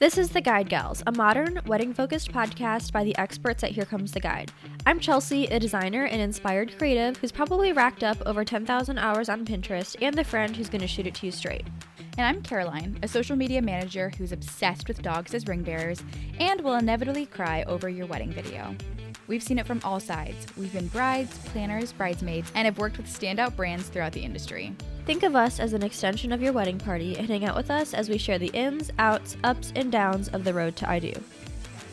This is The Guide Gals, a modern, wedding-focused podcast by the experts at Here Comes the Guide. I'm Chelsea, a designer and inspired creative who's probably racked up over 10,000 hours on Pinterest and the friend who's going to shoot it to you straight. And I'm Caroline, a social media manager who's obsessed with dogs as ring bearers and will inevitably cry over your wedding video. We've seen it from all sides. We've been brides, planners, bridesmaids, and have worked with standout brands throughout the industry. Think of us as an extension of your wedding party and hang out with us as we share the ins, outs, ups, and downs of the road to I do.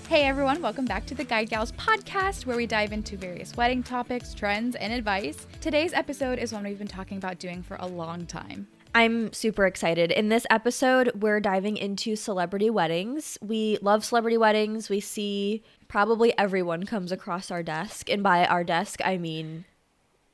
Hey everyone, welcome back to the Guide Gals podcast, where we dive into various wedding topics, trends, and advice. Today's episode is one we've been talking about doing for a long time. I'm super excited. In this episode, we're diving into celebrity weddings. We love celebrity weddings. We see probably everyone comes across our desk. And by our desk, I mean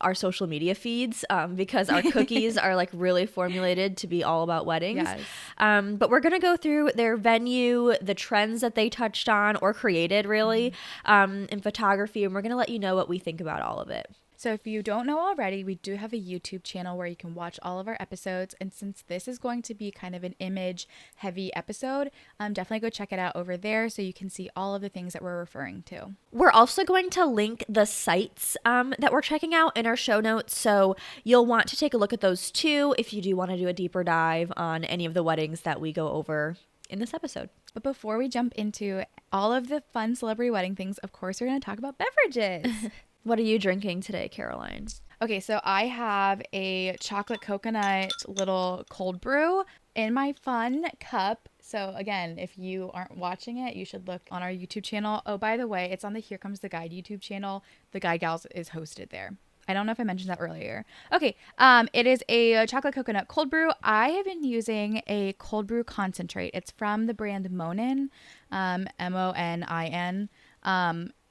our social media feeds, because our cookies are like really formulated to be all about weddings. Yes. But we're going to go through their venue, the trends that they touched on or created really, in photography. And we're going to let you know what we think about all of it. So if you don't know already, we do have a YouTube channel where you can watch all of our episodes. And since this is going to be kind of an image-heavy episode, definitely go check it out over there so you can see all of the things that we're referring to. We're also going to link the sites that we're checking out in our show notes. So you'll want to take a look at those too if you do want to do a deeper dive on any of the weddings that we go over in this episode. But before we jump into all of the fun celebrity wedding things, of course, we're going to talk about beverages. What are you drinking today, Caroline? Okay, so I have a chocolate coconut little cold brew in my fun cup. So again, if you aren't watching it, you should look on our YouTube channel. Oh, by the way, it's on the Here Comes the Guide YouTube channel. The Guide Gals is hosted there. I don't know if I mentioned that earlier. Okay, it is a chocolate coconut cold brew. I have been using a cold brew concentrate. It's from the brand Monin, Monin.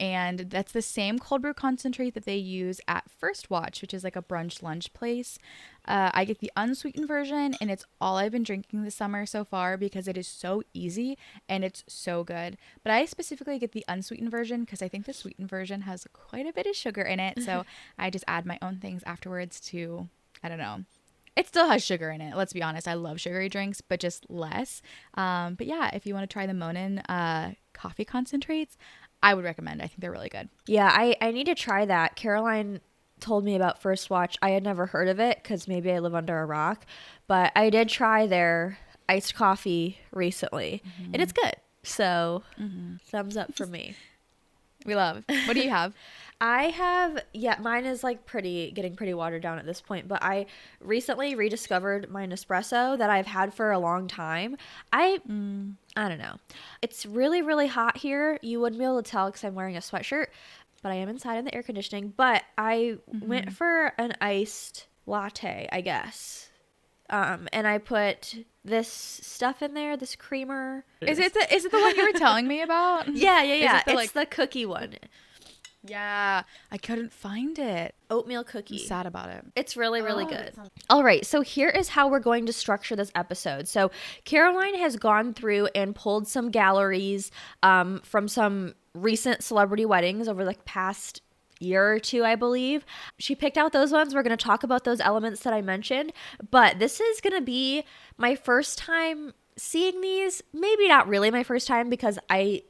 And that's the same cold brew concentrate that they use at First Watch, which is like a brunch lunch place. I get the unsweetened version, and it's all I've been drinking this summer so far because it is so easy and it's so good. But I specifically get the unsweetened version because I think the sweetened version has quite a bit of sugar in it. So I just add my own things afterwards to, I don't know. It still has sugar in it. Let's be honest. I love sugary drinks, but just less. But yeah, if you want to try the Monin coffee concentrates, I would recommend. I think they're really good. Yeah, I need to try that. Caroline told me about First Watch. I had never heard of it because maybe I live under a rock. But I did try their iced coffee recently. And it's good. So thumbs up for me. We love. What do you have? I have, mine is like getting pretty watered down at this point, but I recently rediscovered my Nespresso that I've had for a long time. I don't know. It's really, really hot here. You wouldn't be able to tell because I'm wearing a sweatshirt, but I am inside in the air conditioning. But I went for an iced latte, I guess. And I put this stuff in there, this creamer. Is it the one you were telling me about? Yeah. It's the cookie one. Yeah, I couldn't find it. Oatmeal cookie. I'm sad about it. It's really, really good. All right, so here is how we're going to structure this episode. So Caroline has gone through and pulled some galleries from some recent celebrity weddings over the past year or two, I believe. She picked out those ones. We're going to talk about those elements that I mentioned, but this is going to be my first time seeing these. Maybe not really my first time because I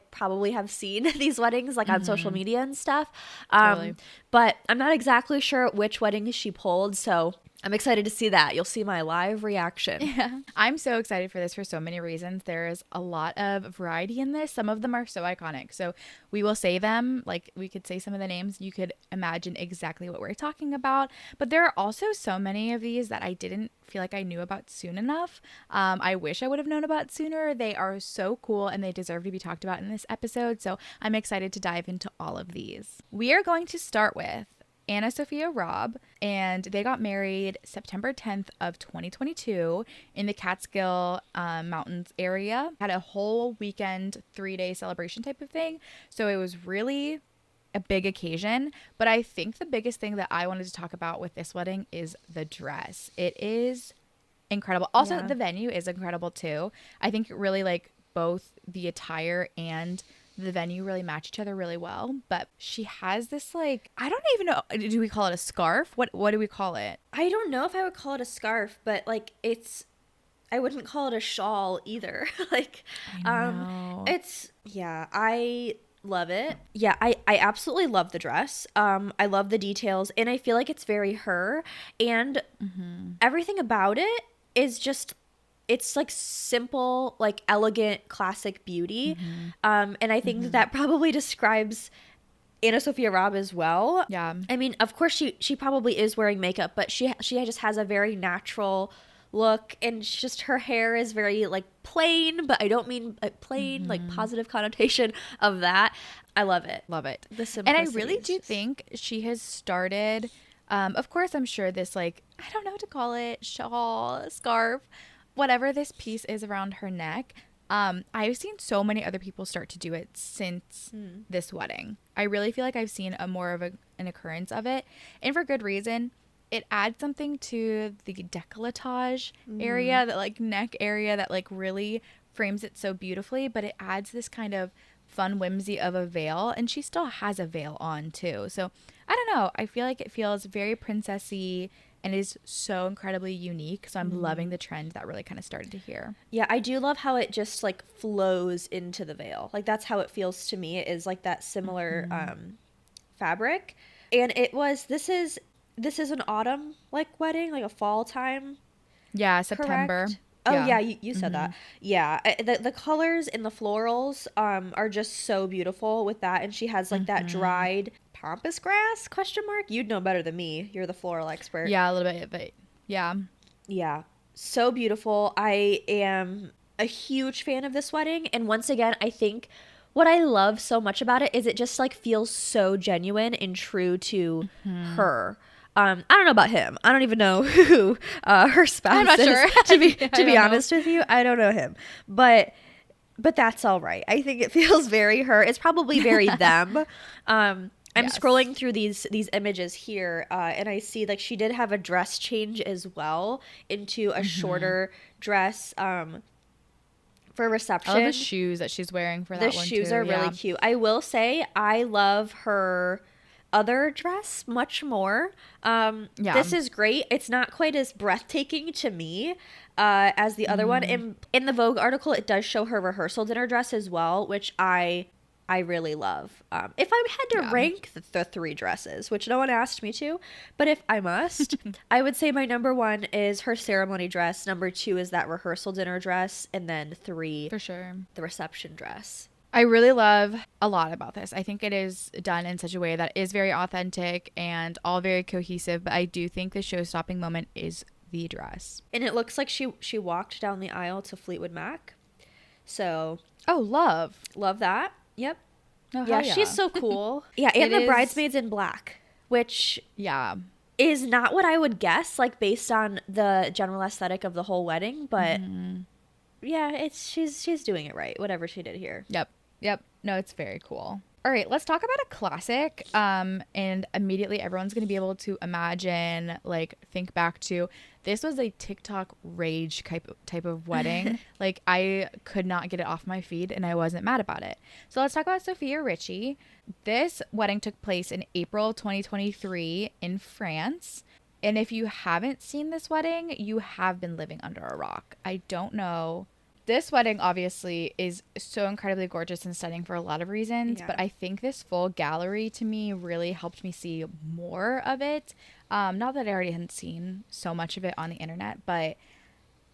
probably have seen these weddings on social media and stuff. Totally. But I'm not exactly sure which wedding she pulled. So I'm excited to see that. You'll see my live reaction. Yeah. I'm so excited for this for so many reasons. There is a lot of variety in this. Some of them are so iconic. So we will say them, we could say some of the names. You could imagine exactly what we're talking about. But there are also so many of these that I didn't feel like I knew about soon enough. I wish I would have known about sooner. They are so cool and they deserve to be talked about in this episode. So I'm excited to dive into all of these. We are going to start with Anna Sophia Robb, and they got married September 10th of 2022 in the Catskill Mountains area. Had a whole weekend, 3-day celebration type of thing. So it was really a big occasion. But I think the biggest thing that I wanted to talk about with this wedding is the dress. It is incredible. Also, the venue is incredible too. I think really both the attire and the venue really match each other really well. But she has this I don't even know, do we call it a scarf? What do we call it? I don't know if I would call it a scarf, but it's I wouldn't call it a shawl either. Like, I know. it's, yeah, I love it. Yeah, I absolutely love the dress. I love the details, and I feel like it's very her, and everything about it is just, it's like simple, like elegant, classic beauty. And I think that probably describes Anna Sophia Robb as well. Yeah. I mean, of course she probably is wearing makeup, but she just has a very natural look, and it's just her hair is very like plain, but I don't mean plain like positive connotation of that. I love it. Love it. The And I simplicity really is do just, think she has started, of course, I'm sure this, like, I don't know what to call it, shawl, scarf, whatever this piece is around her neck. I've seen so many other people start to do it since this wedding. I really feel like I've seen a more of an occurrence of it, and for good reason. It adds something to the décolletage area, that like neck area that like really frames it so beautifully, but it adds this kind of fun whimsy of a veil, and she still has a veil on too. So I don't know. I feel like it feels very princessy and is so incredibly unique. So I'm loving the trend that really kind of started to here. yeah, I do love how it just like flows into the veil. Like that's how it feels to me. It is like that similar fabric. And this is an autumn like wedding, like a fall time, Yeah, September. correct? Oh Yeah. yeah, you said that. Yeah, the colors and the florals are just so beautiful with that, and she has like that dried pampas grass question mark. You'd know better than me. You're the floral expert. Yeah, a little bit, but yeah. Yeah, so beautiful. I am a huge fan of this wedding, and once again, I think what I love so much about it is it just like feels so genuine and true to her. I don't know about him. I don't even know who her spouse I'm not is. sure. To be I to be don't know. honest with you, I don't know him. But that's all right. I think it feels very her. It's probably very them. I'm Yes. scrolling through these images here, and I see like she did have a dress change as well into a shorter dress for reception. I love the shoes that she's wearing for that The one shoes too. are Yeah. really cute. I will say I love her other dress much more. Yeah. This is great. It's not quite as breathtaking to me as the other one. In the Vogue article, it does show her rehearsal dinner dress as well, which I really love. If I had to Yeah. rank the three dresses, which no one asked me to, but if I must, I would say my number one is her ceremony dress. Number two is that rehearsal dinner dress, and then three, For sure. the reception dress. I really love a lot about this. I think it is done in such a way that is very authentic and all very cohesive, but I do think the show-stopping moment is the dress. And it looks like she walked down the aisle to Fleetwood Mac. So, Oh, love. love that. Yep. Oh, Yeah, hell she's so cool. Yeah, It and the is- bridesmaids in black, which Yeah. is not what I would guess, like based on the general aesthetic of the whole wedding, but yeah, it's she's doing it right, whatever she did here. Yep. Yep. No, it's very cool. All right, let's talk about a classic. And immediately everyone's going to be able to imagine, like, think back to this was a TikTok rage type of wedding. Like, I could not get it off my feed and I wasn't mad about it. So let's talk about Sophia Richie. This wedding took place in April 2023 in France. And if you haven't seen this wedding, you have been living under a rock. I don't know. This wedding obviously is so incredibly gorgeous and stunning for a lot of reasons, Yeah. but I think this full gallery to me really helped me see more of it. Not that I already hadn't seen so much of it on the internet, but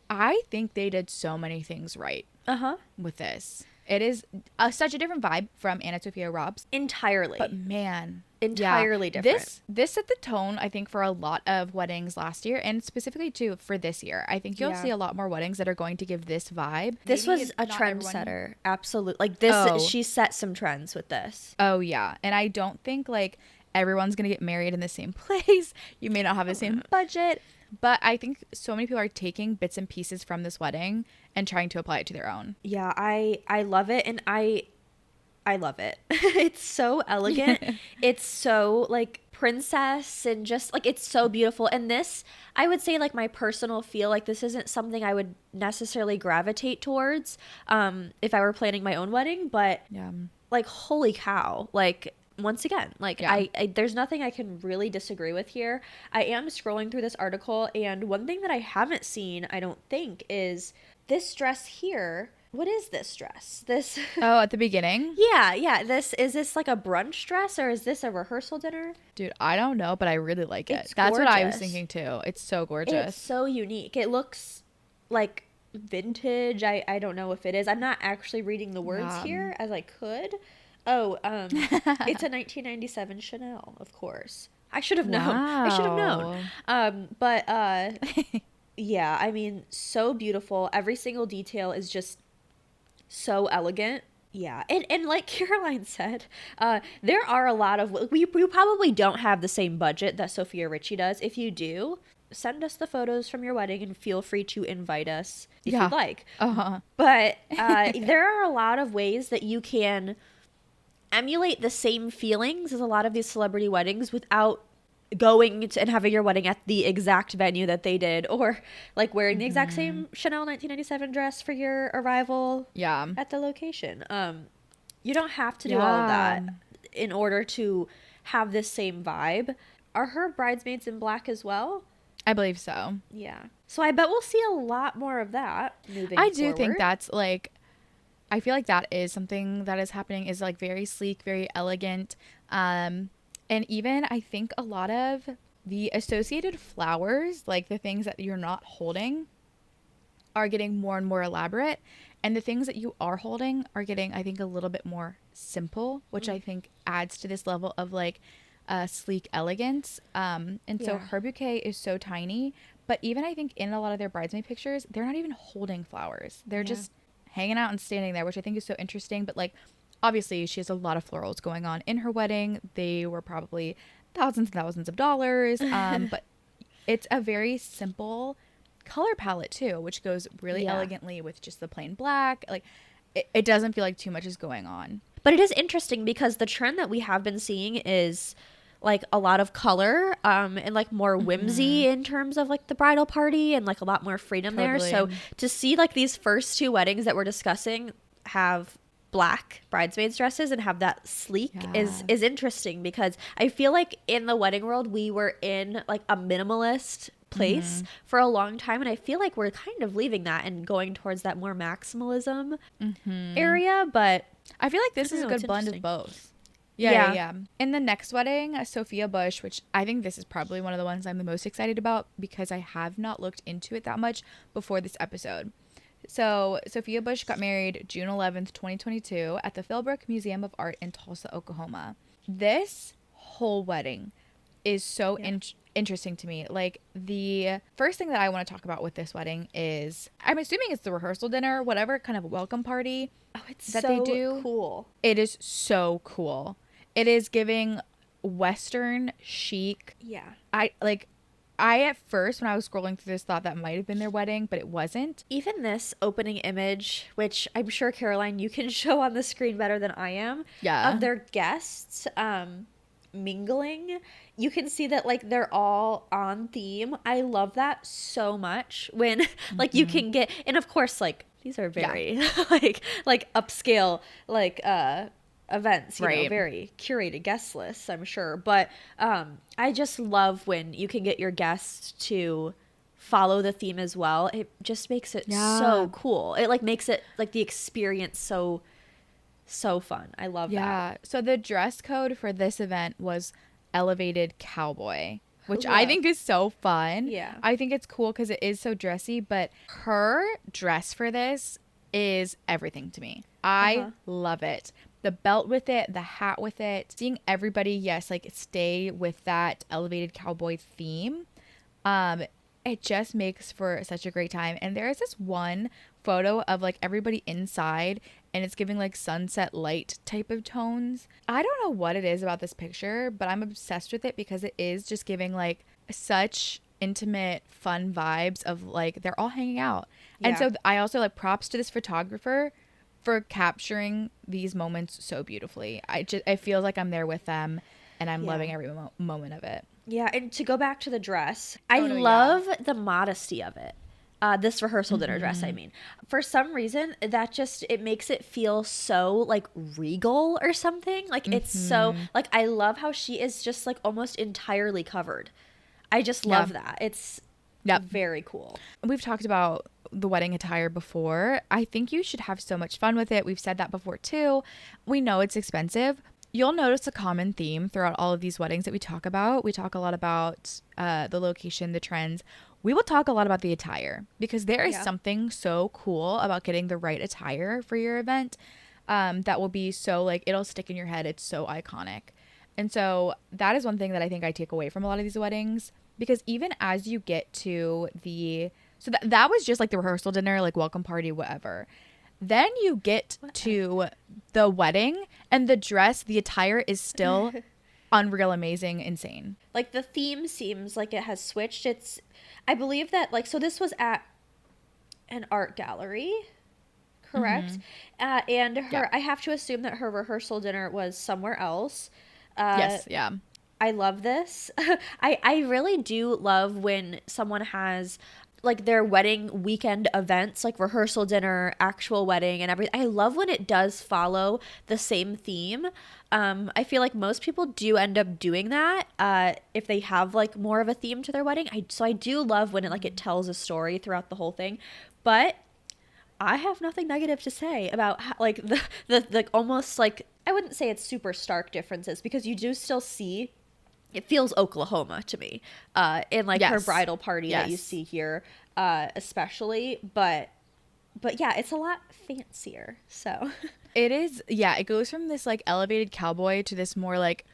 I think they did so many things right Uh-huh. with this. It is such a different vibe from Anna Sophia Robb's, Entirely. but man, Entirely yeah, different. This set the tone, I think, for a lot of weddings last year, and specifically too for this year. I think you'll Yeah. see a lot more weddings that are going to give this vibe. This Maybe was a not everyone- trendsetter. Absolutely. Like this Oh. she set some trends with this. Oh yeah, and I don't think like everyone's gonna get married in the same place. You may not have the same budget, but I think so many people are taking bits and pieces from this wedding and trying to apply it to their own. Yeah, I love it, and I love it. It's so elegant. It's so like princess, and just like it's so beautiful. And this, I would say, like my personal feel, like this isn't something I would necessarily gravitate towards if I were planning my own wedding, but Yeah. like holy cow, like once again, like Yeah. I there's nothing I can really disagree with here. I am scrolling through this article, and one thing that I haven't seen, I don't think, is this dress here. What is this dress? This Oh, at the beginning? yeah, this is this like a brunch dress, or is this a rehearsal dinner? Dude, I don't know, but I really like it. It's That's what I was gorgeous. thinking too. It's so It's gorgeous. so unique. It looks like vintage. I don't know if it is. I'm not actually reading the words Yeah. here as I could. Oh, it's a 1997 Chanel, of course. I should have known. I should have known. Wow. But yeah, I mean, so beautiful. Every single detail is just so elegant. Yeah, and like Caroline said, there are a lot of we probably don't have the same budget that Sophia Richie does. If you do, send us the photos from your wedding and feel free to invite us if Yeah. you'd like. Uh-huh. But there are a lot of ways that you can emulate the same feelings as a lot of these celebrity weddings without going to, and having your wedding at the exact venue that they did, or like wearing the exact same Chanel 1997 dress for your arrival Yeah. at the location. You don't have to do all of that Yeah. in order to have this same vibe. Are her bridesmaids in black as well? I believe so. Yeah. So I bet we'll see a lot more of that moving I do forward. think that's like, I feel like that is something that is happening, is like very sleek, very elegant. And even I think a lot of the associated flowers, like the things that you're not holding, are getting more and more elaborate. And the things that you are holding are getting, I think, a little bit more simple, which I think adds to this level of like sleek elegance. And so Yeah. her bouquet is so tiny. But even I think in a lot of their bridesmaid pictures, they're not even holding flowers. They're Yeah. just hanging out and standing there, which I think is so interesting. But like, obviously, she has a lot of florals going on in her wedding. They were probably thousands and thousands of dollars. But it's a very simple color palette too, which goes really Yeah. elegantly with just the plain black. Like, it doesn't feel like too much is going on. But it is interesting because the trend that we have been seeing is like a lot of color and like more whimsy in terms of like the bridal party, and like a lot more freedom there. So Totally. to see like these first two weddings that we're discussing have black bridesmaids dresses and have that sleek Yeah. is interesting, because I feel like in the wedding world we were in like a minimalist place for a long time, and I feel like we're kind of leaving that and going towards that more maximalism area. But I feel like this I is a don't know, good it's blend of interesting. both. Yeah, Yeah. yeah. In the next wedding, Sophia Bush, which I think this is probably one of the ones I'm the most excited about because I have not looked into it that much before this episode. So, Sophia Bush got married June 11th, 2022 at the Philbrook Museum of Art in Tulsa, Oklahoma. This whole wedding is so interesting to me. Like, the first thing that I want to talk about with this wedding is, I'm assuming it's the rehearsal dinner, whatever kind of welcome party Oh, it's that so they do. cool. It is so cool. It is giving Western chic. Yeah. I at first when I was scrolling through this thought that might have been their wedding, but it wasn't. Even this opening image, which I'm sure, Caroline, you can show on the screen better than I am, Yeah. of their guests mingling, you can see that like they're all on theme. I love that so much when like you can get, and of course like these are very like upscale like events, you know, Right. very curated guest lists, I'm sure. But I just love when you can get your guests to follow the theme as well. It just makes it Yeah. so cool. It like makes it like the experience so fun. I love that. Yeah. So the dress code for this event was elevated cowboy, which I Cool. think is so fun. Yeah. I think it's cool because it is so dressy, but her dress for this is everything to me. I love it. The belt with it, the hat with it, seeing everybody, yes, like stay with that elevated cowboy theme. It just makes for such a great time. And there is this one photo of like everybody inside, and it's giving like sunset light type of tones. I don't know what it is about this picture, but I'm obsessed with it because it is just giving like such intimate, fun vibes of like they're all hanging out. And Yeah. so I also like props to this photographer for capturing these moments so beautifully. I feel like I'm there with them, and I'm Yeah. loving every moment of it. Yeah, and to go back to the dress, I Oh, no, yeah. love the modesty of it. This rehearsal dinner dress, I mean. For some reason, that just, it makes it feel so like regal or something. Like it's so, like I love how she is just like almost entirely covered. I just Yeah. love that. It's Yep. very cool. We've talked about the wedding attire before. I think you should have so much fun with it. We've said that before too. We know it's expensive. You'll notice a common theme throughout all of these weddings that we talk about. We talk a lot about the location, the trends. We will talk a lot about the attire because there is something so cool about getting the right attire for your event that will be so like, it'll stick in your head. It's so iconic. And so that is one thing that I think I take away from a lot of these weddings, because even as you get to that was just like the rehearsal dinner, like welcome party, whatever. Then you get to the wedding and the dress, the attire is still unreal, amazing, insane. Like the theme seems like it has switched. I believe that like, so this was at an art gallery, correct? And I have to assume that her rehearsal dinner was somewhere else. Yes, yeah. I love this. I really do love when someone has like their wedding weekend events, like rehearsal dinner, actual wedding, and everything. I love when it does follow the same theme. I feel like most people do end up doing that if they have like more of a theme to their wedding. So I do love when it tells a story throughout the whole thing. But I have nothing negative to say about how, like the almost like, I wouldn't say it's super stark differences, because you do still see, it feels Oklahoma to me in like her bridal party that you see here especially, but yeah, it's a lot fancier. So it is, yeah, it goes from this like elevated cowboy to this more like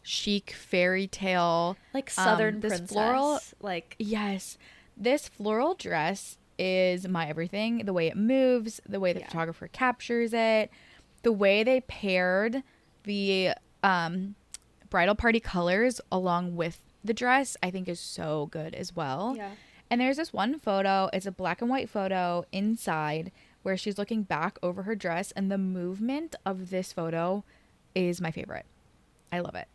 chic fairy tale, like southern this princess floral, like, yes, this floral dress is my everything. The way it moves, the way the photographer captures it, the way they paired the bridal party colors along with the dress, I think is so good as well. Yeah. And there's this one photo, it's a black and white photo inside where she's looking back over her dress, and the movement of this photo is my favorite. I love it.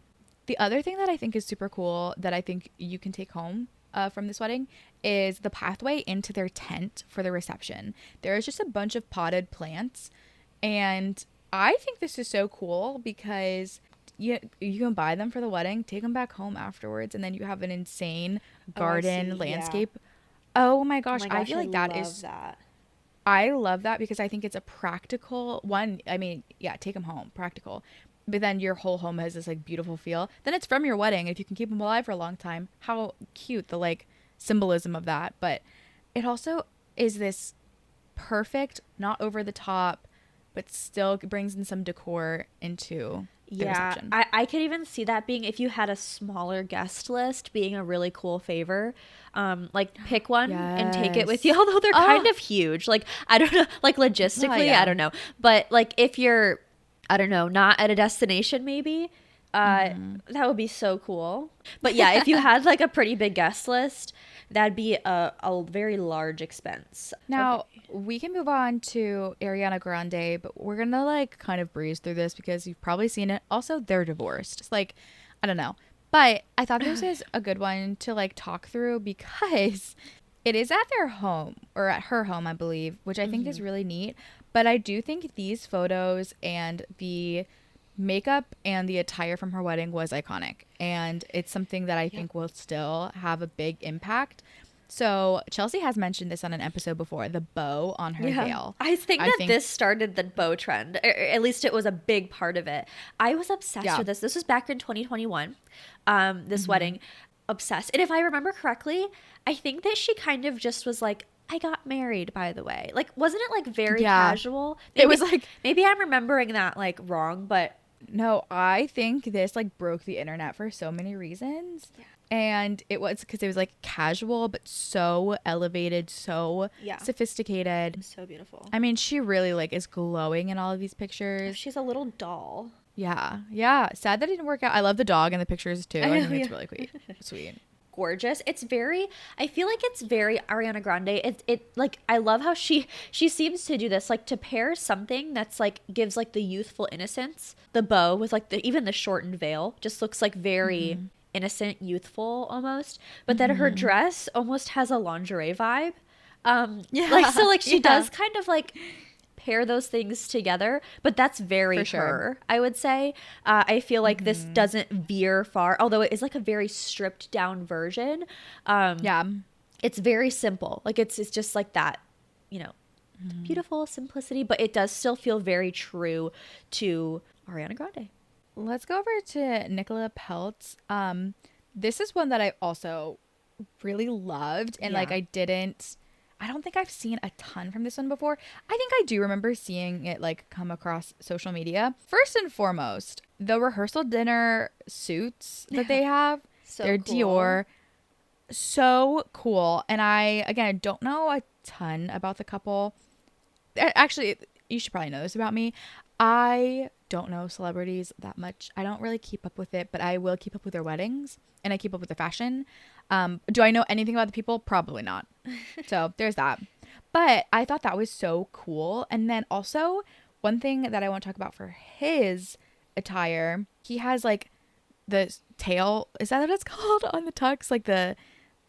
The other thing that I think is super cool that I think you can take home from this wedding is the pathway into their tent for the reception. There is just a bunch of potted plants, and I think this is so cool because you can buy them for the wedding, take them back home afterwards, and then you have an insane garden landscape. Yeah. Oh my gosh, I feel like that. I love that because I think it's a practical one. I mean, yeah, take them home, practical. But then your whole home has this like beautiful feel. Then it's from your wedding. If you can keep them alive for a long time, how cute the like symbolism of that. But it also is this perfect, not over the top, but still brings in some decor into the reception. I could even see that being, if you had a smaller guest list, being a really cool favor. Like pick one and take it with you. Although they're kind of huge. Like, I don't know, like logistically, I don't know. But like if you're, I don't know, not at a destination maybe, that would be so cool. But yeah, if you had like a pretty big guest list, that'd be a very large expense. Now, we can move on to Ariana Grande, but we're going to like kind of breeze through this because you've probably seen it. Also, they're divorced. It's like, I don't know. But I thought this is a good one to like talk through because it is at their home, or at her home, I believe, which I think is really neat. But I do think these photos and the makeup and the attire from her wedding was iconic. And it's something that I think will still have a big impact. So Chelsea has mentioned this on an episode before, the bow on her veil. I think this started the bow trend. Or at least it was a big part of it. I was obsessed with this. This was back in 2021, this wedding. Obsessed. And if I remember correctly, I think that she kind of just was like, I got married, by the way. Like, wasn't it like very casual? Maybe, it was like, maybe I'm remembering that like wrong, but no, I think this like broke the internet for so many reasons. Yeah. And it was because it was like casual, but so elevated, so sophisticated. So beautiful. I mean, she really like is glowing in all of these pictures. She's a little doll. Yeah. Yeah. Sad that it didn't work out. I love the dog in the pictures too. I think it's really sweet. Gorgeous. It's very, I feel like it's very Ariana Grande. It like, I love how she seems to do this, like to pair something that's like gives like the youthful innocence, the bow with like even the shortened veil just looks like very innocent, youthful almost, but then her dress almost has a lingerie vibe. Like, so like she Yeah, does kind of like pair those things together, but that's very for sure. her, I would say. I feel like this Hmm. doesn't veer far, although it is like a very stripped down version. Um, Yeah. it's very simple. Like it's just like that, you know, Mhm. beautiful simplicity, but it does still feel very true to Ariana Grande. Let's go over to Nicola Peltz. This is one that I also really loved, and like Yeah. I don't think I've seen a ton from this one before. I think I do remember seeing it like come across social media. First and foremost, the rehearsal dinner suits that they have, So they're cool. Dior, so cool. And I again don't know a ton about the couple. Actually, you should probably know this about me. I don't know celebrities that much. I don't really keep up with it, but I will keep up with their weddings and I keep up with their fashion. Do I know anything about the people? Probably not. So there's that. But I thought that was so cool. And then also, one thing that I want to talk about for his attire, he has like the tail. Is that what it's called on the tux? Like the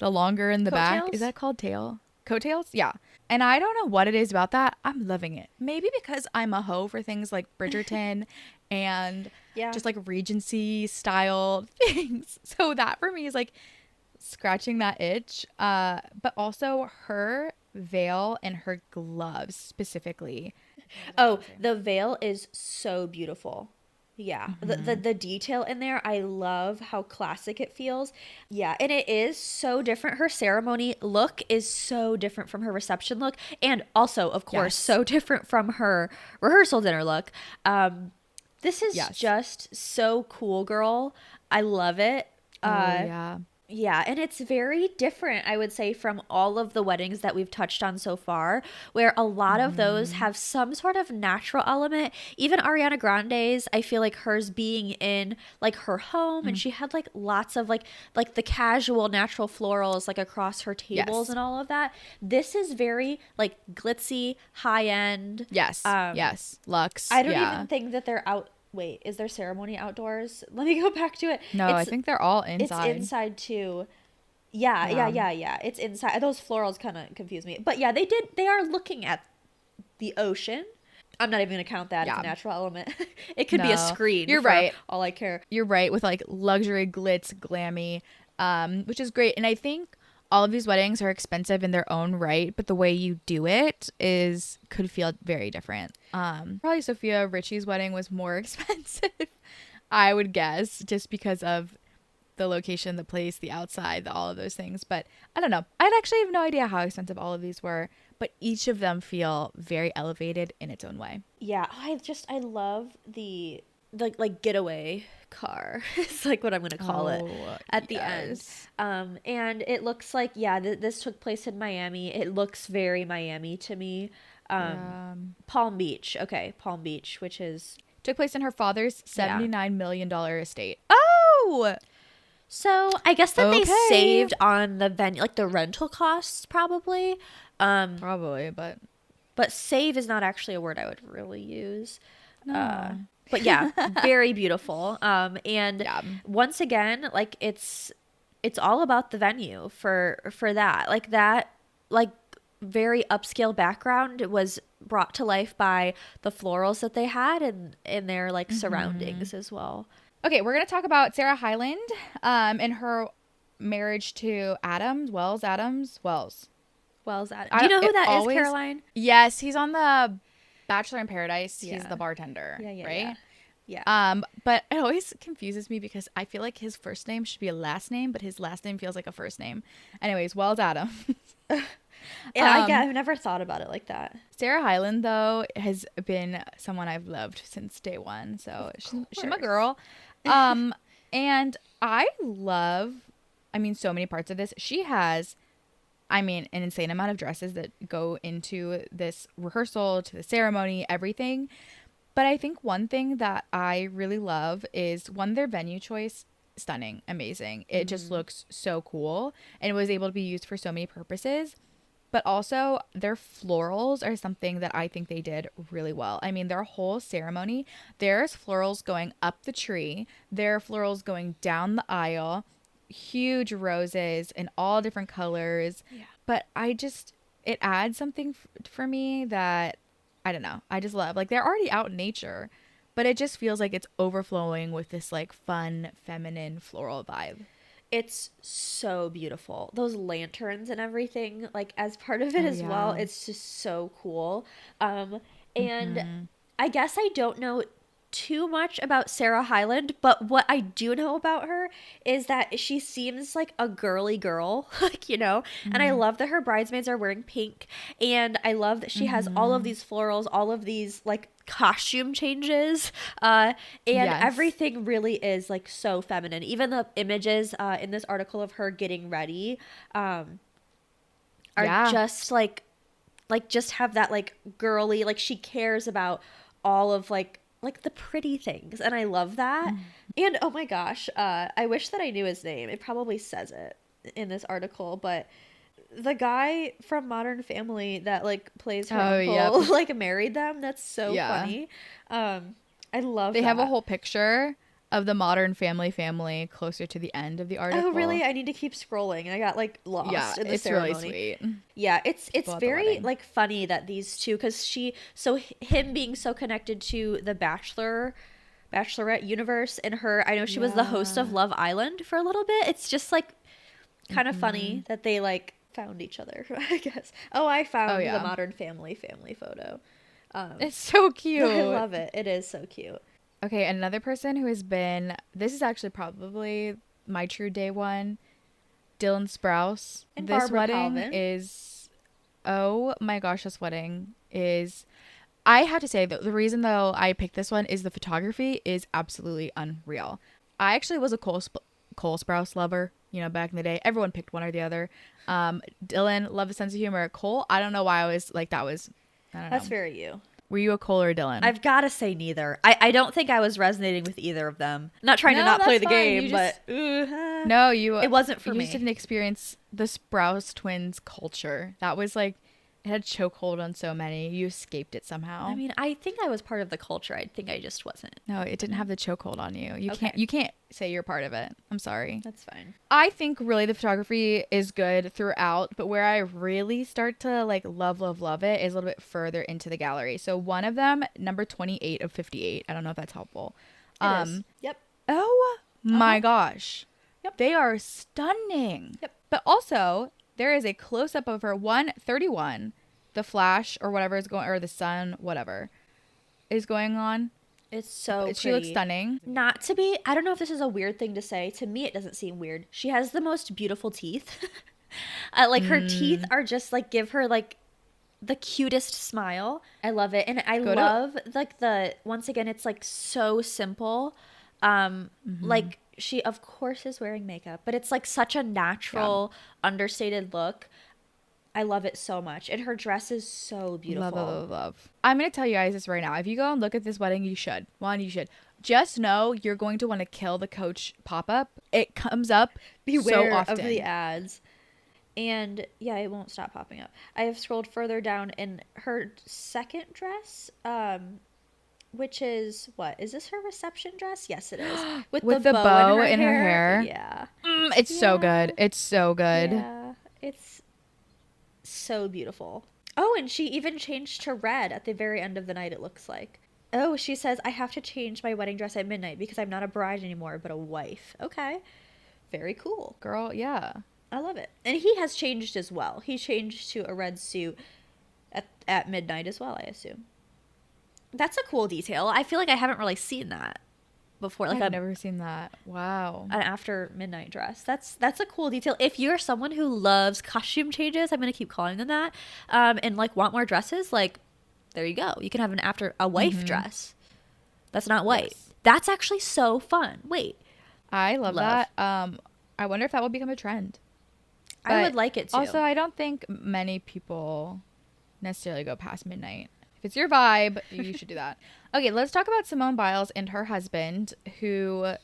longer in the back. Is Coattails? that called tail? Coattails? Yeah. And I don't know what it is about that. I'm loving it. Maybe because I'm a hoe for things like Bridgerton and Yeah. just like Regency style things. So that for me is like scratching that itch. But also her veil and her gloves specifically. Oh, the veil is so beautiful. Yeah, Mm-hmm. the detail in there, I love how classic it feels. Yeah, and it is so different. Her ceremony look is so different from her reception look, and also, of course, Yes. so different from her rehearsal dinner look. This is Yes. just so cool, girl. I love it. Oh Uh, yeah. yeah, and it's very different, I would say, from all of the weddings that we've touched on so far, where a lot of those Mm-hmm. have some sort of natural element. Even Ariana Grande's, I feel like hers being in like her home, and she had like lots of like the casual natural florals like across her tables Yes. and all of that. This is very like glitzy, high end. Yes. Yes. Lux. I don't Yeah. even think that they're out. Wait, is their ceremony outdoors? Let me go back to it. No, I It's think they're all it's inside. inside too. Yeah, yeah, Yeah. yeah, yeah. It's inside. Those florals kind of confuse me. But yeah, they did. They are looking at the ocean. I'm not even going to count that as a Yeah. natural element. It could be a No. screen You're for right. all I care. You're right with like luxury glitz glammy, which is great. And I think all of these weddings are expensive in their own right, but the way you do it is could feel very different. Probably Sophia Richie's wedding was more expensive, I would guess, just because of the location, the place, the outside, all of those things. But I don't know. I actually have no idea how expensive all of these were, but each of them feel very elevated in its own way. Yeah, I love the like getaway car. It's like what I'm going to call it Oh, at the end. yes. And it looks like yeah, this took place in Miami. It looks very Miami to me. Um, Yeah. Palm Beach. Okay, Palm Beach, which is Took place in her father's yeah. $79 million estate. Oh, So I guess that they okay. saved on the venue, like the rental costs, probably. Um, Probably, but but save is not actually a word I would really use. Uh, no. but yeah, very beautiful. And Yeah. once again, like it's all about the venue for that. Like that, like very upscale background was brought to life by the florals that they had and in their like Hmm. surroundings as well. Okay, we're gonna talk about Sarah Hyland, and her marriage to Adams Wells. Adams Wells. Well, is that? I Do you don't. know who It that is, always. Caroline? Yes, he's on the Bachelor in Paradise. He's Yeah. the bartender, Yeah, yeah, yeah. right? Yeah. But it always confuses me because I feel like his first name should be a last name, but his last name feels like a first name. Anyways, Wells Adams. Yeah, um, I've never thought about it like that. Sarah Hyland though has been someone I've loved since day one, Of so she's my course. girl. Um, and I love, I mean, so many parts of this. She has, I mean, an insane amount of dresses that go into this rehearsal, to the ceremony, everything. But I think one thing that I really love is one, their venue choice, stunning, amazing. It just Hmm. looks so cool and it was able to be used for so many purposes. But also, their florals are something that I think they did really well. I mean, their whole ceremony, there's florals going up the tree, there are florals going down the aisle, huge roses in all different colors. Yeah. But I just, it adds something for me that I don't know. I just love. Like they're already out in nature, but it just feels like it's overflowing with this like fun, feminine, floral vibe. It's so beautiful. Those lanterns and everything, like as part of it Oh as well, yeah. it's just so cool. And Hmm. I guess I don't know too much about Sarah Hyland, but what I do know about her is that she seems like a girly girl, like, you know, and I Hmm. love that her bridesmaids are wearing pink, and I love that she has all of Hmm. these florals, all of these like costume changes, uh, and Yes. everything really is like so feminine. Even the images in this article of her getting ready um, are Yeah. just like just have that like girly, like she cares about all of like the pretty things, and I love that. And oh my gosh, I wish that I knew his name. It probably says it in this article, but the guy from Modern Family that like plays her Oh, yep. uncle like married them. That's so Yeah. funny. um I love They have a that. whole picture of the Modern family closer to the end of the Oh article. really? I need to keep scrolling. I got like Yeah, lost in the it's really ceremony. sweet. Yeah, it's People at the very wedding. like funny that these two, because him being so connected to the Bachelorette universe, and her, I know she was the host of Yeah. Love Island for a little bit. It's just like kind of Hmm. funny that they like found each other, I guess. Oh, I Oh found the yeah. Modern Family photo. Um, It's so I cute. love it. It is so cute. Okay, another person who has been, this is actually probably my true day one, Dylan Sprouse. And This Barbara wedding Palvin. is, oh my gosh, this wedding is, I have to say that the reason though I picked this one is the photography is absolutely unreal. I actually was a Cole Sprouse lover, you know, back in the day. Everyone picked one or the other. Dylan, love a sense of humor. Cole, I don't know why I was like, that was, I don't That's know. very you. Were you a Cole or a Dylan? I've got to say neither. I don't think I was resonating with either of them. Not trying to No, not play that's the fine. game, but No, you it wasn't for you just me. didn't experience the Sprouse twins culture. That was like it had chokehold on so many. You escaped it I somehow. mean, I think I was part of the culture. I think I just wasn't. No, it You didn't know? have the chokehold on you. Okay, You can't say you're part of it. I'm sorry. that's fine. I think really the photography is good throughout, but where I really start to like love it is a little bit further into the gallery. So one of them, number 28 of 58. I don't know if that's helpful. It is. Um, Yep. oh Uh huh. my gosh. Yep. They are stunning. Yep. But also, there is a close up of her 131, the flash or whatever is going, or the sun, whatever is going on. It's so She looks pretty. stunning. Not to be, I don't know if this is a weird thing to say. To me, it doesn't seem weird. She has the most beautiful teeth. Like her teeth Mm, are just like give her like the cutest smile. I love it. And I go to. love like the once again it's like so simple. Hmm. Like she of course is wearing makeup, but it's like such a Yeah. natural, understated look. I love it so much. And her dress is so Love, love, beautiful. love, love. I'm going to tell you guys this right now. If you go and look at this wedding, you should. One, you should. Just know you're going to want to kill the Coach pop up. It comes up so Beware of the often. ads. And yeah, it won't stop popping up. I have scrolled further down in her second dress, which is what? Is this her reception dress? Yes, it is. With the With the bow in bow her in her hair. hair. Yeah. It's so Yeah. good. It's so good. Yeah. It's so beautiful. Oh, and she even changed to red at the very end of the night, it looks like. Oh, she says, I have to change my wedding dress at midnight because I'm not a bride anymore, but a wife. Okay. Very cool. Girl, yeah. I love it. And he has changed as well. He changed to a red suit at midnight as well, I assume. That's a cool detail. I feel like I haven't really seen that before, like I've never seen that. Wow. an after midnight dress. That's a cool detail. If you're someone who loves costume changes, I'm gonna keep calling them that, and like want more dresses, like there you go. You can have an after a wife Mm-hmm. dress that's not white. Yes. That's actually so fun. Wait, I love love. that. I wonder if that will become a trend. I would But like it also, too. I don't think many people necessarily go past midnight. If it's your vibe, you should do that. Okay, let's talk about Simone Biles and her husband, who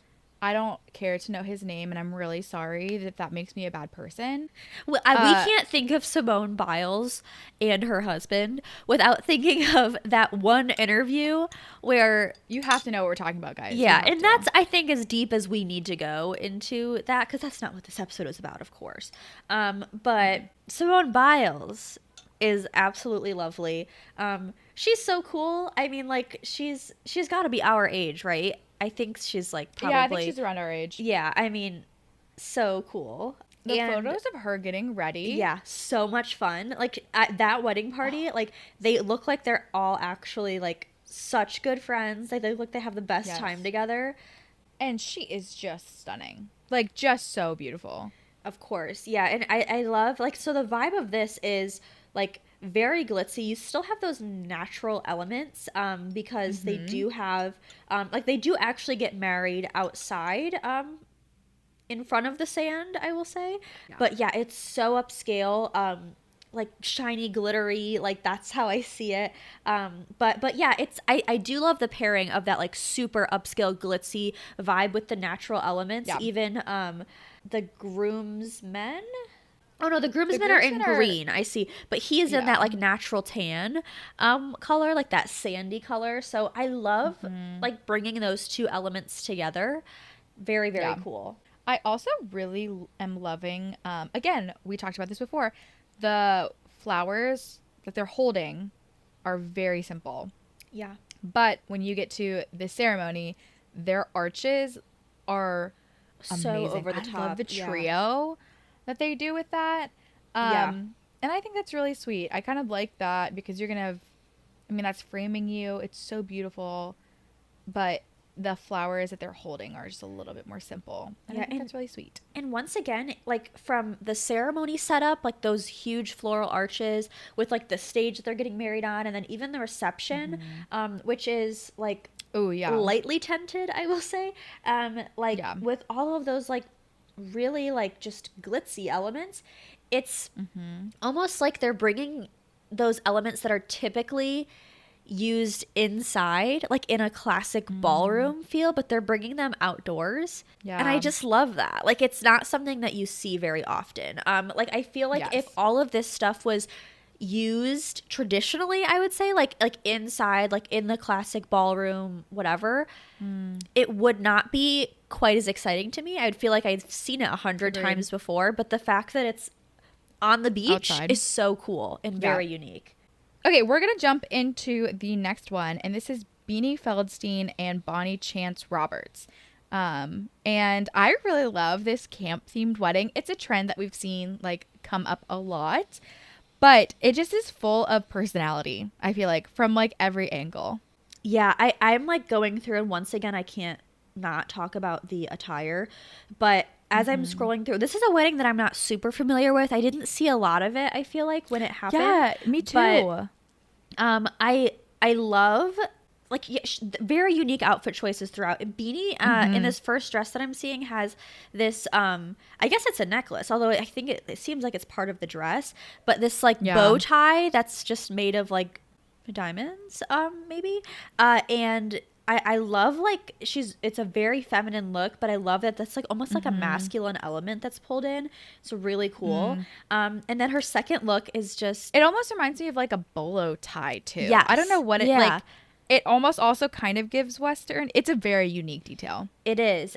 I don't care to know his name, and I'm really sorry that that makes me a bad person. We Uh, can't think of Simone Biles and her husband without thinking of that one interview where, you have to know what we're talking about, guys. You yeah, have and to. that's, I think, as deep as we need to go into that because that's not what this episode is about, of course. But Simone Biles, is absolutely lovely. She's so cool. I mean, like she's got to be our age, right? I think she's like Yeah, I think probably, she's around our age. yeah, I mean, so cool. The And photos of her getting ready. yeah, so much fun. Like at that wedding party, like they look like they're all actually like such good friends. Like they look like they have the best Yes. time together. And she is just stunning. Like, just so beautiful. Of course. Yeah, and I love like so the vibe of this is like very glitzy. You still have those natural elements because they Mm-hmm. do have like they do actually get married outside in front of the sand, I will say. Yeah. But yeah, it's so upscale, like shiny, glittery. Like that's how I see it. But yeah, it's I do love the pairing of that like super upscale, glitzy vibe with the natural elements. Yeah. Even the groomsmen. Oh no, the The groomsmen are in groomsmen are, green. I see, but he is in yeah. that like natural tan, color, like that sandy color. So I love Mm-hmm. like bringing those two elements together. Very very Yeah. cool. I also really am loving, again, we talked about this before. The flowers that they're holding are very simple. Yeah. But when you get to the ceremony, their arches are So amazing. over the I love top. the Yeah. trio that they do with that. Yeah. And I think that's really sweet. I kind of like that because you're going to have, I mean, that's framing you. It's so beautiful. But the flowers that they're holding are just a little bit more simple. And I Yeah. think that's really sweet. And once again, like from the ceremony setup, like those huge floral arches with like the stage that they're getting married on, and then even the reception, Mm-hmm. which is like Oh, yeah. lightly tinted, I will say. Like Yeah. with all of those like really like just glitzy elements, it's Mm-hmm. almost like they're bringing those elements that are typically used inside, like in a classic Mm. ballroom feel, but they're bringing them outdoors. And I Yeah. just love that. Like it's not something that you see very often. Like I feel like if Yes. all of this stuff was used traditionally, I would say like inside, like in the classic ballroom, whatever, Mm. it would not be quite as exciting to me. I would feel like I've seen it 100 Agreed. times before, but the fact that it's on the beach Outside. is so cool and Yeah. very unique. Okay, we're going to jump into the next one. And this is Beanie Feldstein and Bonnie Chance Roberts. And I really love this camp themed wedding. It's a trend that we've seen like come up a lot, but it just is full of personality. I feel like from like every angle. Yeah, I'm like going through, and once again, I can't not talk about the attire. But as I'm Mm-hmm. scrolling through, this is a wedding that I'm not super familiar with. I didn't see a lot of it, I feel like, when it happened. Yeah, me But too. I love like yeah, very unique outfit choices throughout. Beanie in Mm-hmm. this first dress that I'm seeing has this I guess it's a necklace, although I think it seems like it's part of the dress, but this like Yeah. bow tie that's just made of like diamonds maybe and I love like it's a very feminine look, but I love that that's like almost like a Mm-hmm. masculine element that's pulled in. It's really cool. Mm. And then her second look is just It almost reminds me of like a bolo tie too. I don't know yes, what it yeah. like. It almost also kind of gives Western. It's a very unique detail. It is.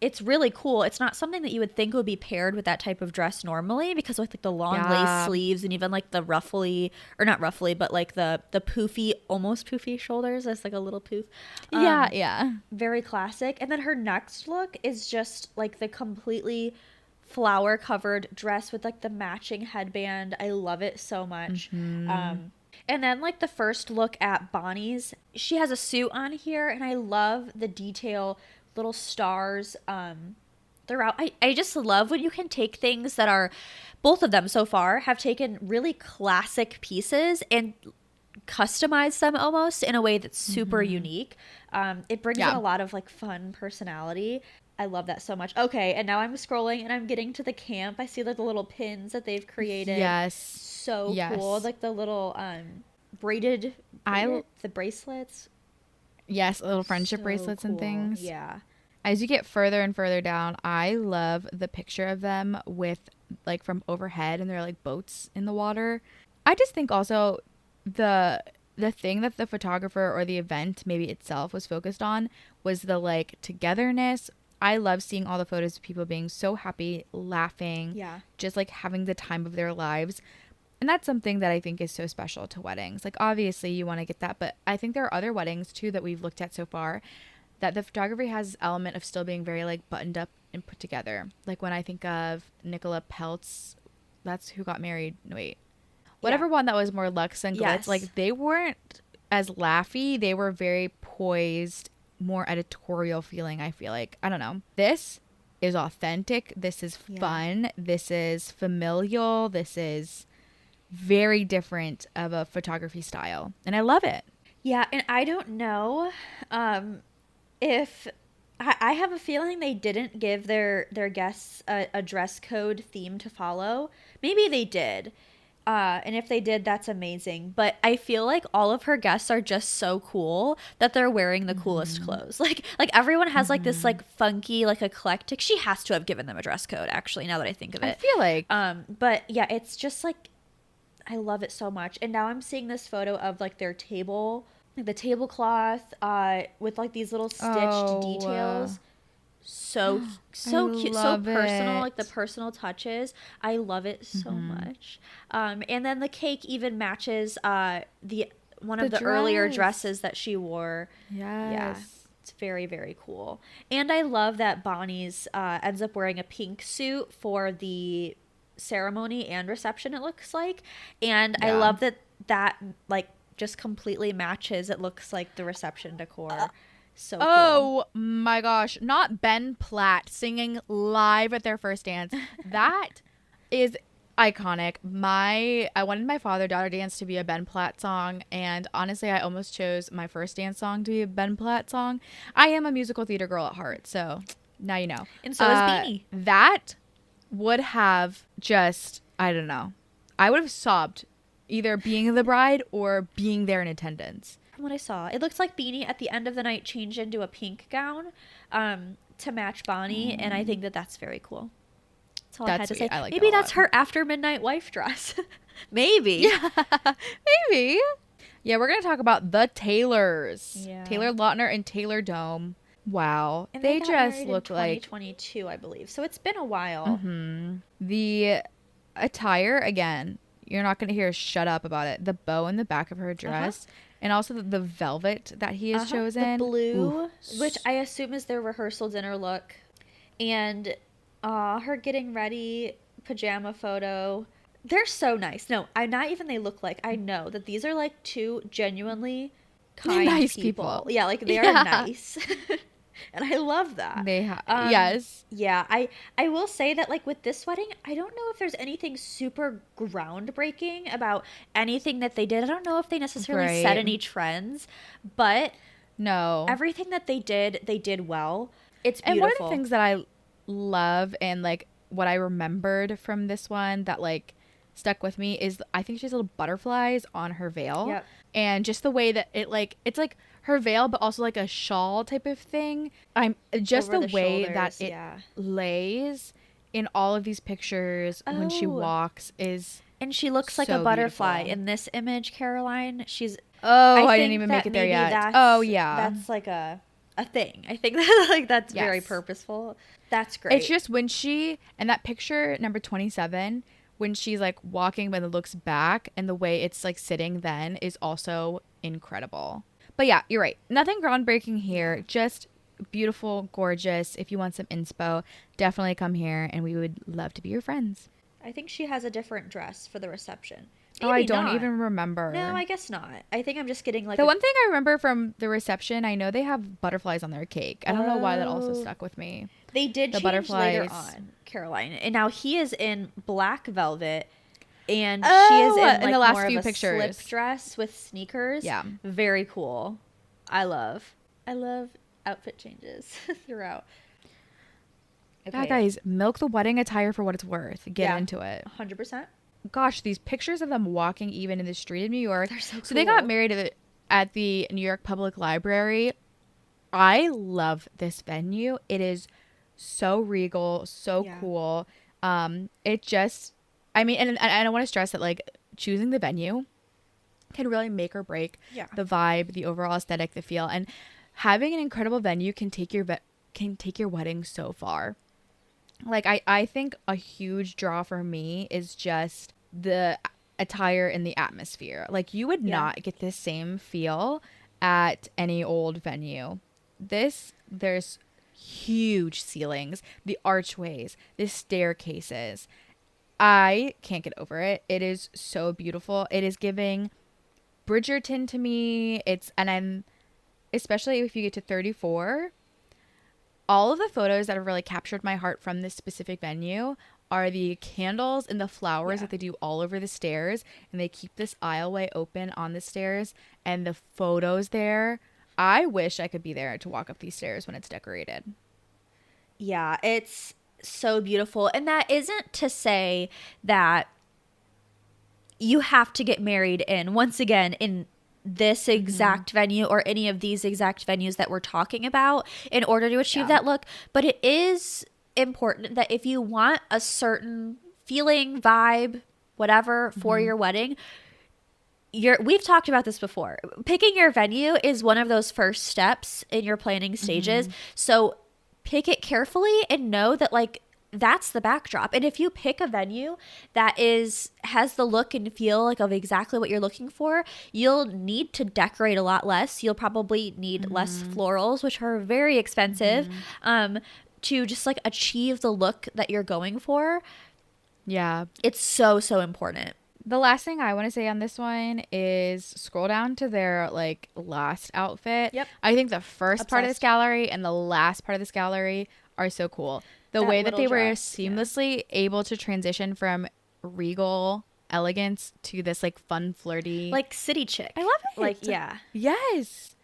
It's really cool. It's not something that you would think would be paired with that type of dress normally because with like the long lace Yeah. sleeves and even like the ruffly or not ruffly, but like the poofy, almost poofy shoulders. That's like a little poof. Yeah, yeah. Very classic. And then her next look is just like the completely flower covered dress with like the matching headband. I love it so much. Mm-hmm. And then like the first look at Bonnie's, she has a suit on here and I love the detail, little stars throughout. I just love when you can take things that are, both of them so far have taken really classic pieces and customize them almost in a way that's super unique. It brings in Yeah. a lot of like fun personality. I love that so much. Okay, and now I'm scrolling and I'm getting to the camp. I see like the little pins that they've created. Yes. So cool. Yes. Like the little braided, I the bracelets. yes, little friendship So bracelets and cool. things. Yeah. As you get further and further down, I love the picture of them with like from overhead and they're like boats in the water. I just think also the thing that the photographer or the event maybe itself was focused on was the like togetherness. I love seeing all the photos of people being so happy, laughing, Yeah. just like having the time of their lives. And that's something that I think is so special to weddings. Like, obviously you want to get that, but I think there are other weddings too that we've looked at so far that the photography has this element of still being very like buttoned up and put together. Like when I think of Nicola Peltz, that's who got married. No, wait. Whatever one that was more luxe and glitz, Yes. like they weren't as laughy. They were very poised, more editorial feeling, I feel like. I don't know. This is authentic. This is fun. This is familial. This is very different of a photography style. And I love it. Yeah, and I don't know if I have a feeling they didn't give their guests a dress code theme to follow. Maybe they did. And if they did, that's amazing. But I feel like all of her guests are just so cool that they're wearing the coolest clothes. Like everyone has like this like funky, like eclectic. She has to have given them a dress code, actually, now that I think of it. I feel like. But yeah, it's just like, I love it so much. And now I'm seeing this photo of like their table, like the tablecloth, with like these little stitched details. So cute, so personal, like the personal touches. I love it so much. And then the cake even matches the one of the earlier dresses that she wore. Yes. Yeah. It's very, very cool. And I love that Bonnie's ends up wearing a pink suit for the ceremony and reception, it looks like. And I love that like just completely matches. It looks like the reception decor. So cool. Oh my gosh, not Ben Platt singing live at their first dance. That is iconic. I wanted my father-daughter dance to be a Ben Platt song, and honestly I almost chose my first dance song to be a Ben Platt song. I am a musical theater girl at heart, so now you know. And so is Beanie. That would have just, I don't know. I would have sobbed either being the bride or being there in attendance. From what I saw, it looks like Beanie at the end of the night changed into a pink gown to match Bonnie, and I think that that's very cool. That's all I had to say. I like Maybe that's her after midnight wife dress. Maybe. Yeah, maybe. Yeah, we're gonna talk about the Taylors. Yeah. Taylor Lautner and Taylor Dome. Wow, And they got just married look in like 2022, I believe. So it's been a while. the attire again. You're not gonna hear us shut up about it. The bow in the back of her dress. And also the velvet that he has chosen. The blue, which I assume is their rehearsal dinner look. And her getting ready pajama photo. They're so nice. No, I'm not even they look like. I know that these are like two genuinely kind nice people. Yeah, like they are nice. And I love that. They yes. Yeah, I will say that like with this wedding, I don't know if there's anything super groundbreaking about anything that they did. I don't know if they necessarily set any trends, but no. Everything that they did well. It's beautiful. And one of the things that I love and like what I remembered from this one that like stuck with me is I think she has little butterflies on her veil. Yep. And just the way that it's like her veil, but also like a shawl type of thing. I'm just the way shoulders, that it lays in all of these pictures when she walks is. And she looks like so a butterfly beautiful. in this image, Caroline. She's. I didn't even make it there yet. Oh yeah, that's like a thing. I think that like that's very purposeful. That's great. It's just when she and that picture number 27. When she's like walking but it looks back and the way it's like sitting then is also incredible. But yeah, you're right. Nothing groundbreaking here. Just beautiful, gorgeous. If you want some inspo, definitely come here and we would love to be your friends. I think she has a different dress for the reception. Maybe I don't even remember. No, I guess not. I think I'm just getting like the one thing I remember from the reception, I know they have butterflies on their cake. I don't know why that also stuck with me. They did the change butterflies later on, Caroline. And now he is in black velvet and she is in like in the last more few of a pictures. slip dress with sneakers. Yeah. Very cool. I love outfit changes throughout. Okay. Yeah, guys, milk the wedding attire for what it's worth. Get into it. 100%. Gosh, these pictures of them walking even in the street of New York. They're so cool. So they got married at the New York Public Library. I love this venue. It is so regal, so cool. It just, I mean, and I want to stress that like choosing the venue can really make or break the vibe, the overall aesthetic, the feel, and having an incredible venue can take your wedding so far. Like I think a huge draw for me is just the attire in the atmosphere. Like you would not get the same feel at any old venue. There's huge ceilings, the archways, the staircases. I can't get over it. It is so beautiful. It is giving Bridgerton to me. And especially if you get to 34, all of the photos that have really captured my heart from this specific venue are the candles and the flowers that they do all over the stairs, and they keep this aisleway open on the stairs, and the photos there. I wish I could be there to walk up these stairs when it's decorated. Yeah, it's so beautiful. And that isn't to say that you have to get married once again, in this exact venue or any of these exact venues that we're talking about in order to achieve that look. But it is important that if you want a certain feeling, vibe, whatever for your wedding, we've talked about this before. Picking your venue is one of those first steps in your planning stages. So pick it carefully and know that like that's the backdrop. And if you pick a venue that has the look and feel like of exactly what you're looking for, you'll need to decorate a lot less. You'll probably need less florals, which are very expensive, to just like achieve the look that you're going for. Yeah. It's so, so important. The last thing I want to say on this one is scroll down to their like last outfit. Yep. I think the first part of this Obsessed. gallery and the last part of this gallery are so cool. The That way that they little were dress, seamlessly able to transition from regal elegance to this like fun, flirty, Like city chick. I love it. Like, yeah. Yes.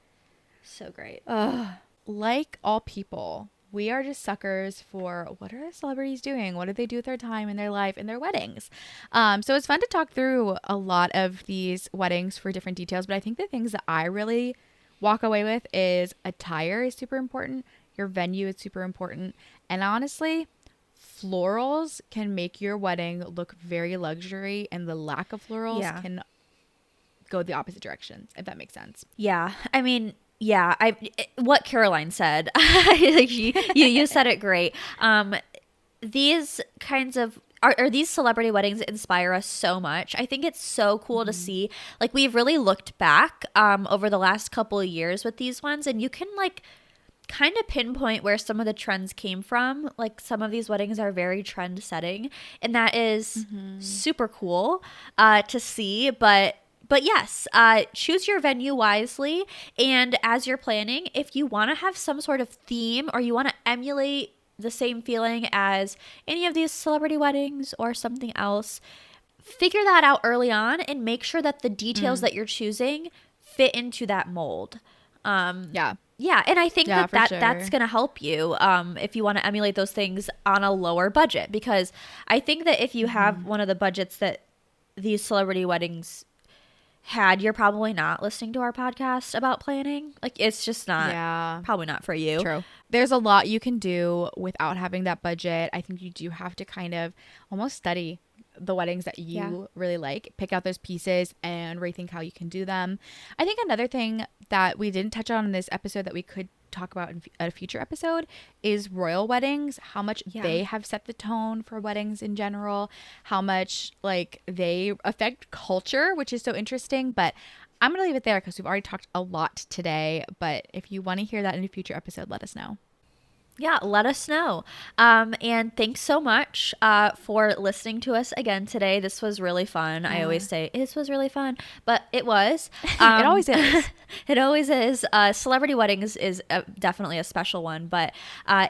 So great. Like all people, we are just suckers for what are celebrities doing? What do they do with their time in their life and their weddings? So it's fun to talk through a lot of these weddings for different details. But I think the things that I really walk away with is attire is super important. Your venue is super important. And honestly, florals can make your wedding look very luxury, and the lack of florals can go the opposite direction, if that makes sense. Yeah. I mean, yeah, what Caroline said, like you said it great. These kinds of these celebrity weddings inspire us so much. I think it's so cool to see. Like we've really looked back over the last couple of years with these ones, and you can like kind of pinpoint where some of the trends came from. Like some of these weddings are very trend setting, and that is super cool to see. But yes, choose your venue wisely. And as you're planning, if you want to have some sort of theme or you want to emulate the same feeling as any of these celebrity weddings or something else, figure that out early on and make sure that the details that you're choosing fit into that mold. Yeah, and I think that's going to help you if you want to emulate those things on a lower budget. Because I think that if you have one of the budgets that these celebrity weddings had, you're probably not listening to our podcast about planning. Like it's just not, probably not for you. True. There's a lot you can do without having that budget. I think you do have to kind of almost study the weddings that you really like, pick out those pieces and rethink how you can do them. I think another thing that we didn't touch on in this episode that we could talk about in a future episode is royal weddings, how much they have set the tone for weddings in general, how much like they affect culture, which is so interesting. But I'm gonna leave it there because we've already talked a lot today. But if you want to hear that in a future episode, let us know. Yeah, let us know. And thanks so much for listening to us again today. This was really fun. I always say this was really fun, but it was. It always is. It always is. Celebrity weddings is definitely a special one. But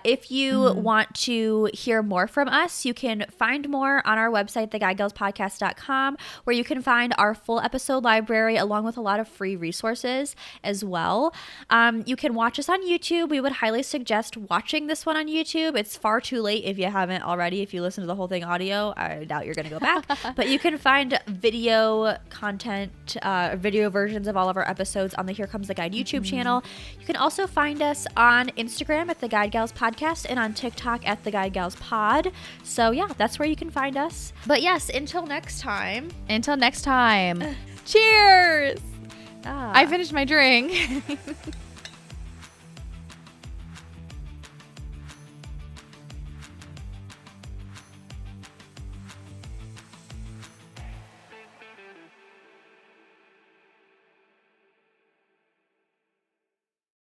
if you want to hear more from us, you can find more on our website, theguidegirlspodcast.com, where you can find our full episode library along with a lot of free resources as well. You can watch us on YouTube. We would highly suggest watching this one on YouTube. It's far too late if you haven't already. If you listen to the whole thing audio, I doubt you're going to go back. But you can find video content, video versions of all of our episodes on the Here Comes the Guide YouTube channel. You can also find us on Instagram at The Guide Gals Podcast and on TikTok at The Guide Gals Pod. So yeah, that's where you can find us. But yes, until next time. Cheers! I finished my drink.